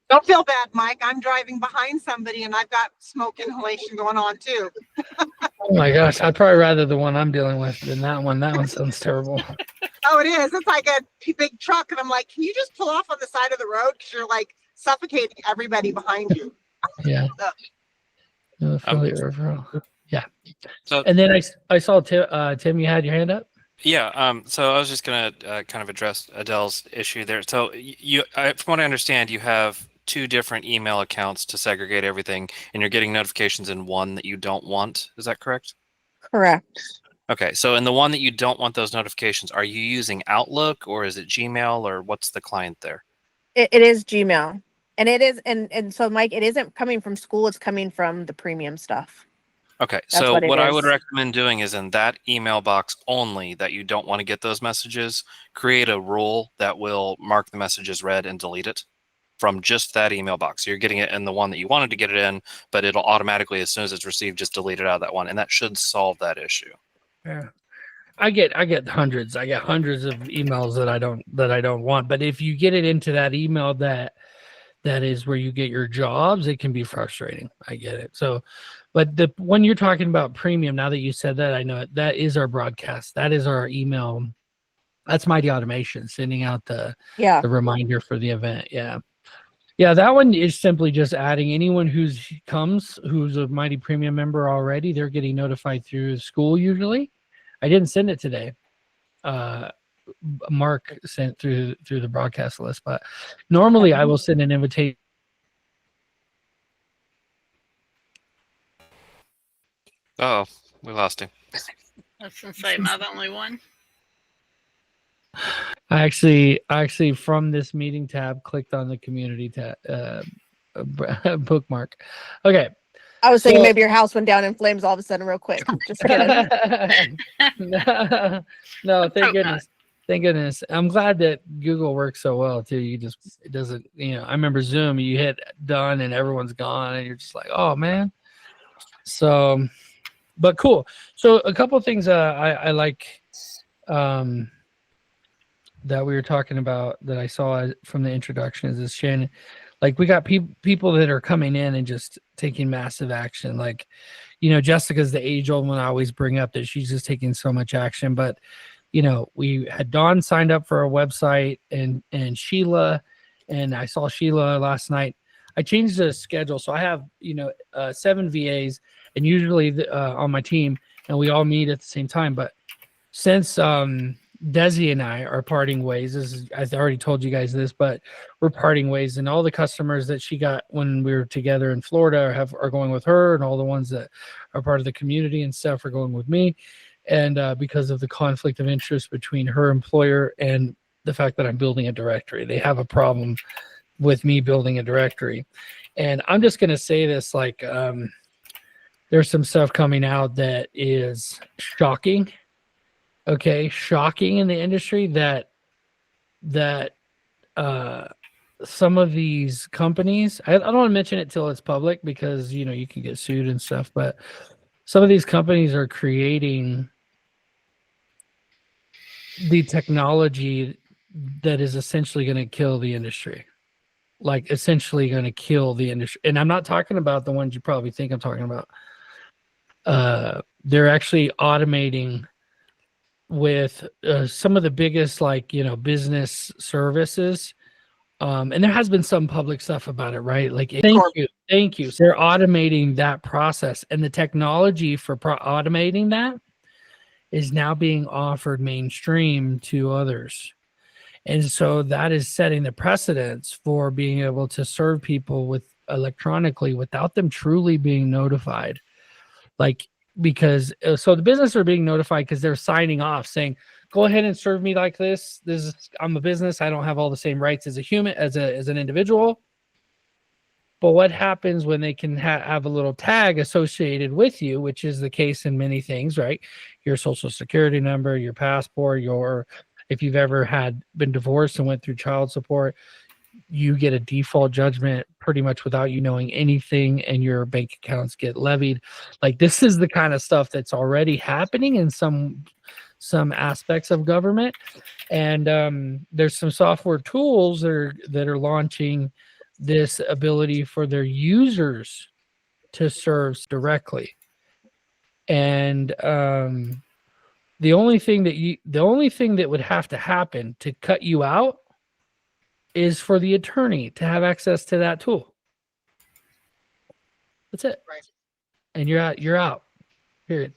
Don't feel bad, Mike. I'm driving behind somebody and I've got smoke inhalation going on too. Oh my gosh, I'd probably rather the one I'm dealing with than that one. That one sounds terrible. Oh, it is. It's like a big truck. And I'm like, can you just pull off on the side of the road? Because you're like suffocating everybody behind you. Yeah. No, Um, fully overall. Yeah. So And then I saw Tim, you had your hand up. yeah, so I was just gonna kind of address Adele's issue there. So from what I understand, you have two different email accounts to segregate everything, and you're getting notifications in one that you don't want. Is that correct? Correct. Okay, so in the one that you don't want those notifications, are you using Outlook or is it Gmail or what's the client there? It is Gmail. And it is, and so Mike, it isn't coming from school, it's coming from the premium stuff. Okay, That's so what what it I would is. recommend doing is in that email box only that you don't want to get those messages, create a rule that will mark the message as read and delete it from just that email box. So you're getting it in the one that you wanted to get it in, but it'll automatically, as soon as it's received, just delete it out of that one. And that should solve that issue. Yeah. I get hundreds. I get hundreds of emails that I don't want. But if you get it into that email that is where you get your jobs, it can be frustrating. I get it. So, but when you're talking about premium, now that you said that, I know it, that is our broadcast. That is our email. That's Mighty Automation sending out the reminder for the event. Yeah. Yeah, that one is simply just adding anyone who's a Mighty Premium member already. They're getting notified through school usually. I didn't send it today. Mark sent through the broadcast list, but normally I will send an invitation. Oh, we lost him. I was gonna say, am I the only one? I actually from this meeting tab clicked on the community tab bookmark. Okay. I was thinking maybe your house went down in flames all of a sudden real quick. Just kidding. No, thank goodness. Thank goodness. I'm glad that Google works so well too. It doesn't, I remember Zoom, you hit done and everyone's gone and you're just like, oh man. So, but cool. So a couple of things I like that we were talking about that I saw from the introduction is this, Shannon. Like we got people that are coming in and just taking massive action. Like, Jessica's the age old one I always bring up that she's just taking so much action. But, we had Dawn signed up for a website and Sheila, and I saw Sheila last night. I changed the schedule. So I have, 7 VAs and usually on my team, and we all meet at the same time. But since Desi and I are parting ways, I've already told you guys this, but we're parting ways, and all the customers that she got when we were together in Florida are going with her, and all the ones that are part of the community and stuff are going with me. And because of the conflict of interest between her employer and the fact that I'm building a directory, they have a problem with me building a directory. And I'm just going to say this, like, there's some stuff coming out that is shocking. Okay, shocking in the industry that some of these companies, I don't want to mention it till it's public because you can get sued and stuff, but some of these companies are creating the technology that is essentially going to kill the industry. Like essentially going to kill the industry. And I'm not talking about the ones you probably think I'm talking about. They're actually automating with some of the biggest business services, and there has been some public stuff about it, right? Like thank you. So they're automating that process, and the technology for automating that is now being offered mainstream to others, and so that is setting the precedence for being able to serve people with electronically without them truly being notified, because so the business are being notified because they're signing off saying, go ahead and serve me like this. I'm a business. I don't have all the same rights as a human, as an individual. But what happens when they can have a little tag associated with you, which is the case in many things, right? Your social security number, your passport, if you've ever been divorced and went through child support, you get a default judgment pretty much without you knowing anything, and your bank accounts get levied. Like this is the kind of stuff that's already happening in some aspects of government. And there's some software tools that are launching this ability for their users to serve directly. And the only thing that would have to happen to cut you out is for the attorney to have access to that tool. That's it. Right. And you're out. Period.